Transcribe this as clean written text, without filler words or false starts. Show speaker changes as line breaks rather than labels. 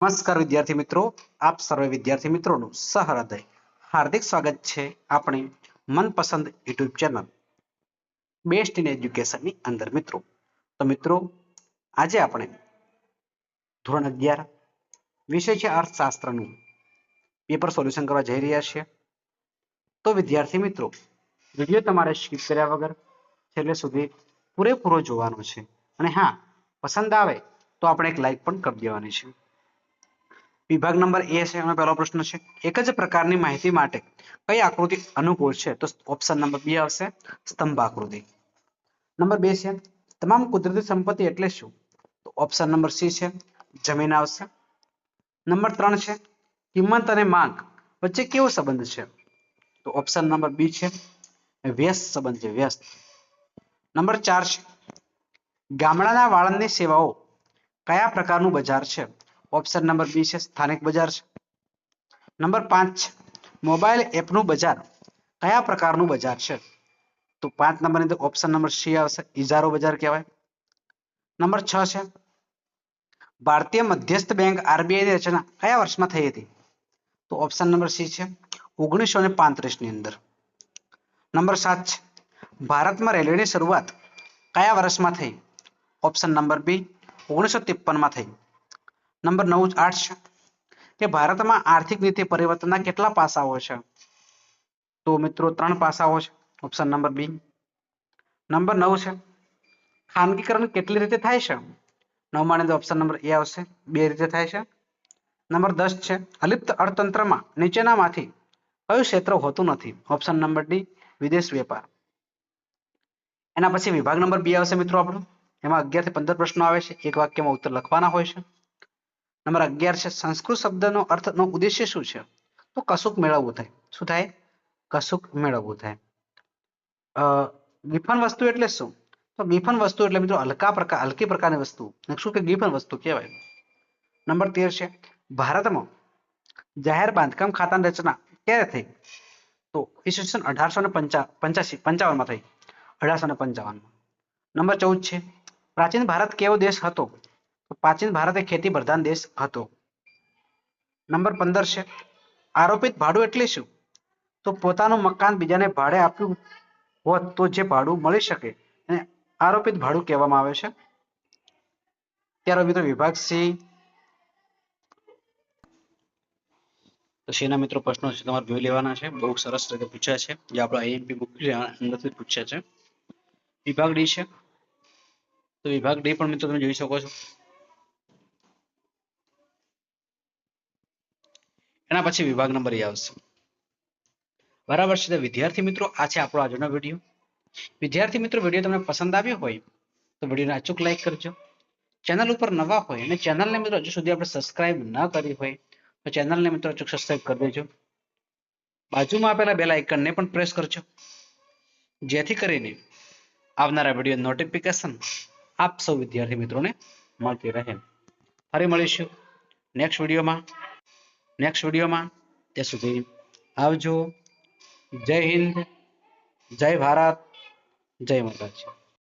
નમસ્કાર વિદ્યાર્થી મિત્રો, આપ સર્વે વિદ્યાર્થી મિત્રોનું સહૃદય હાર્દિક સ્વાગત છે આપણી મનપસંદ યુટ્યુબ ચેનલ બેસ્ટ ઇન એજ્યુકેશનની અંદર. મિત્રો આજે આપણે ધોરણ 11 વિષય છે અર્થશાસ્ત્રનું પેપર સોલ્યુશન કરવા જઈ રહ્યા છીએ. તો વિદ્યાર્થી મિત્રો, વિડીયો તમારે સ્કીપ કર્યા વગર છેલ્લે સુધી પૂરેપૂરો જોવાનો છે અને હા, પસંદ આવે તો આપણે એક લાઈક પણ કરી દેવાની છે. વિભાગ નંબર એ છે એનો પહેલો પ્રશ્ન છે, એક જ પ્રકારની માહિતી માટે કઈ આકૃતિ અનુકૂળ છે? તો ઓપ્શન નંબર બી આવશે, સ્તંભ આકૃતિ. નંબર 2 છે, તમામ કુદરતી સંપત્તિ એટલે શું? તો ઓપ્શન નંબર સી છે, જમીન આવશે. નંબર 3 છે, કિંમત અને માંગ વચ્ચે કેવો સંબંધ છે? તો ઓપ્શન નંબર બી છે, વ્યસ્ત સંબંધ છે, વ્યસ્ત. નંબર 4 છે, ગામડાના વાળંદની સેવાઓ કયા પ્રકારનું બજાર છે? ઓપ્શન નંબર બી છે, સ્થાનિક બજાર છે. નંબર 5 છે, મોબાઈલ એપનું બજાર કયા પ્રકારનું બજાર છે? તો 5 નંબરની અંદર ઓપ્શન નંબર સી આવશે, ઇજારો બજાર કહેવાય. નંબર 6 છે, ભારતીય મધ્યસ્થ બેંક આરબીઆઈ ની રચના કયા વર્ષમાં થઈ હતી? તો ઓપ્શન નંબર સી છે, 1935 ની અંદર. નંબર 7 છે, ભારતમાં રેલવેની શરૂઆત કયા વર્ષમાં થઈ? ઓપ્શન નંબર બી, 1953 માં થઈ. નંબર 8 છે કે ભારતમાં આર્થિક નીતિ પરિવર્તનના કેટલા પાસાઓ છે? તો મિત્રો 3 પાસાઓ છે, ઓપ્શન નંબર બી. નંબર 9 છે, ખાનગીકરણ કેટલી રીતે થાય છે? 9 માં ઓપ્શન નંબર એ આવશે, 2 રીતે થાય છે. નંબર 10 છે, અલિપ્ત અર્થતંત્રમાં નીચેનામાંથી કયું ક્ષેત્ર હોતું નથી? ઓપ્શન નંબર ડી, વિદેશ વેપાર. એના પછી વિભાગ નંબર 2 આવશે મિત્રો આપણો, એમાં 11 થી 15 પ્રશ્નો આવે છે, એક વાક્યમાં ઉત્તર લખવાના હોય છે. નંબર 11 છે, સંસ્કૃત શબ્દનો અર્થનો ઉદ્દેશ્ય શું છે? તો કશુંક મેળવવું થાય. શું થાય? કશુંક મેળવવું થાય. ગિફન વસ્તુ એટલે શું? તો ગિફન વસ્તુ એટલે મિત્રો હલકી પ્રકારની વસ્તુ, શું કે ગિફન વસ્તુ કહેવાય. નંબર 13 છે, ભારતમાં જાહેર બાંધકામ ખાતાની રચના ક્યારે થઈ? તો ઈસવીસન 1855 માં થઈ, 1855. નંબર 14 છે, પ્રાચીન ભારત કેવો દેશ હતો? તો પ્રાચીન ભારત એ ખેતી પ્રધાન દેશ હતો. નંબર 15 છે, આરોપિત ભાડું એટલે શું? તો પોતાનું મકાન બીજાને ભાડે આપ્યું હોત તો જે ભાડું મળી શકે એને આરોપિત ભાડું કહેવામાં આવે છે. ત્યાર મિત્રો વિભાગ સી. તો સીના મિત્રો પ્રશ્નો છે તમારે જોઈ લેવાના છે, બહુ સરસ રીતે પૂછ્યા છે, જે આપણો આઈએમપી બુક છે અંદરથી પૂછ્યા છે. વિભાગ ડી છે, તો વિભાગ ડી પણ મિત્રો તમે જોઈ શકો છો. એના પછી વિભાગ નંબર એ આવશે. બરાબર છે. વિદ્યાર્થી મિત્રો, આ છે આપણો આજનો વિડીયો. વિદ્યાર્થી મિત્રો, વિડીયો તમને પસંદ આવ્યો હોય તો વિડીયોને અચૂક લાઈક કરજો. ચેનલ ઉપર નવા હોય અને ચેનલને મિત્રો હજુ સુધી આપણે સબસ્ક્રાઇબ ન કરી હોય તો ચેનલને મિત્રો અચૂક સબસ્ક્રાઇબ કરી દેજો. બાજુમાં આપેલા બેલ આઇકનને પણ પ્રેસ કરજો, જેથી કરીને આવનારા વિડીયો નોટિફિકેશન આપ સૌ વિદ્યાર્થી મિત્રોને મળતી રહે. ફરી મળીશું નેક્સ્ટ વિડીયોમાં. ત્યાં સુધી આવજો. જય હિન્દ, જય ભારત, જય માતાજી.